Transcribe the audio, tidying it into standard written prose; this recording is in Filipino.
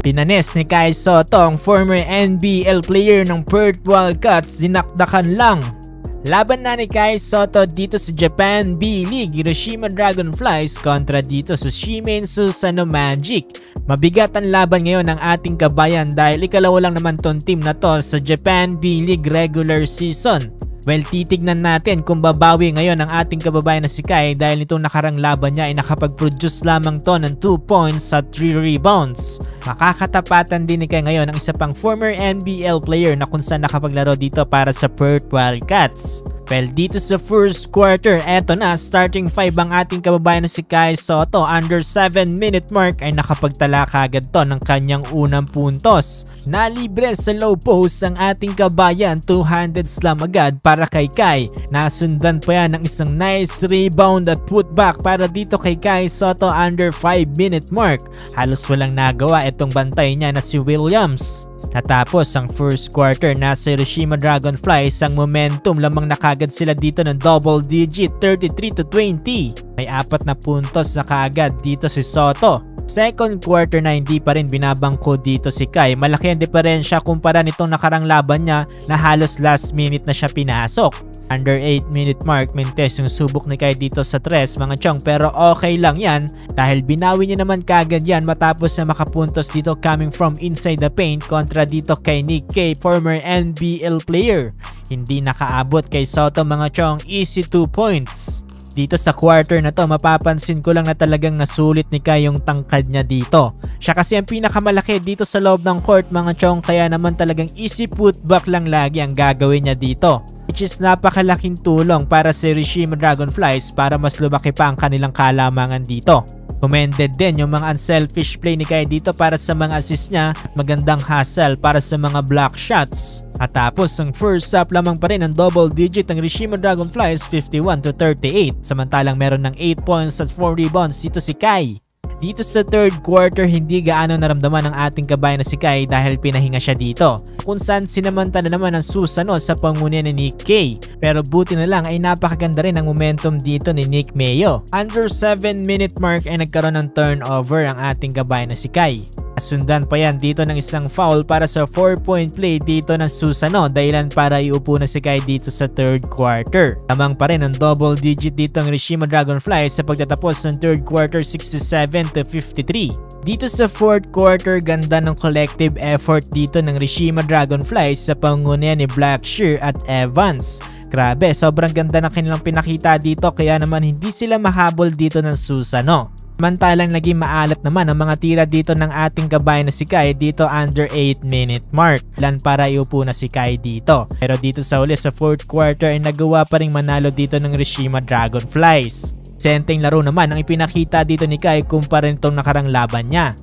Pinanes ni Kai Sotto ang former NBL player ng Perth Wildcats, dinakdakan lang. Laban na ni Kai Sotto dito sa Japan B-League Hiroshima Dragonflies kontra dito sa Shimen Susano Magic. Mabigat ang laban ngayon ng ating kabayan dahil ikalawa lang naman tong team na to sa Japan B-League regular season. Well, titignan natin kung babawi ngayon ang ating kababayan na si Kai dahil nitong nakarang laban niya ay nakapag-produce lamang to ng 2 points at 3 rebounds. Makakatapatan din ni Kai ngayon ang isa pang former NBL player na kung saan nakapaglaro dito para sa Perth Wildcats. Well, dito sa first quarter, eto na, starting 5 ang ating kababayan na si Kai Sotto. Under 7-minute mark ay nakapagtala kagad to ng kanyang unang puntos. Nalibre sa low post ang ating kabayan, 2-handed slam agad para kay Kai. Nasundan pa yan ng isang nice rebound at putback para dito kay Kai Sotto under 5-minute mark. Halos walang nagawa itong bantay niya na si Williams. Natapos ang first quarter, nasa Hiroshima Dragonflies ang momentum, lamang na kagad sila dito ng double digit, 33-20. May 4 na puntos na kagad dito si Sotto. Second quarter na hindi pa rin binabangko dito si Kai. Malaki ang diferensya kumpara nitong nakarang laban niya na halos last minute na siya pinasok. Under 8-minute mark, mintes yung subok ni Kai dito sa 3 mga chong, pero okay lang yan dahil binawi niya naman kagad yan matapos na makapuntos dito coming from inside the paint kontra dito kay Nick K, former NBL player. Hindi nakaabot kay Sotto mga chong, easy 2 points. Dito sa quarter na to, mapapansin ko lang na talagang nasulit ni Kai yung tangkad niya dito. Siya kasi ang pinakamalaki dito sa loob ng court mga chong, kaya naman talagang easy putback lang lagi ang gagawin niya dito. Which is napakalaking tulong para sa Hiroshima Dragonflies para mas lumaki pa ang kanilang kalamangan dito. Commended din yung mga unselfish play ni Kai dito para sa mga assist niya at magandang hustle para sa mga block shots. At tapos ang first half lamang pa rin ang double digit ng Hiroshima Dragonflies, 51-38. Samantalang meron ng 8 points at 4 rebounds dito si Kai. Dito sa third quarter, hindi gaano naramdaman ng ating kabayan na si Kai dahil pinahinga siya dito. Kung saan sinamantala naman ang Susano sa pangunia ni Nick K. Pero buti na lang ay napakaganda rin ang momentum dito ni Nick Mayo. Under 7-minute mark ay nagkaroon ng turnover ang ating kabayan na si Kai. Sundan pa yan dito ng isang foul para sa 4-point play dito ng Susano, dahilan para iupo na si Kai dito sa third quarter. Lamang pa rin ang double digit dito ng Hiroshima Dragonflies sa pagtatapos ng third quarter, 67-53. Dito sa fourth quarter, ganda ng collective effort dito ng Hiroshima Dragonflies sa pangunia ni Blackshear at Evans. Grabe, sobrang ganda ng kanilang pinakita dito kaya naman hindi sila mahabol dito ng Susano. Samantalang naging maalat naman ang mga tira dito ng ating kabayan na si Kai dito under 8-minute mark. Plan para iupo na si Kai dito. Pero dito sa uli sa fourth quarter ay nagawa pa ring manalo dito ng Hiroshima Dragonflies. Senteng laro naman ang ipinakita dito ni Kai kumpara nitong nakarang laban niya.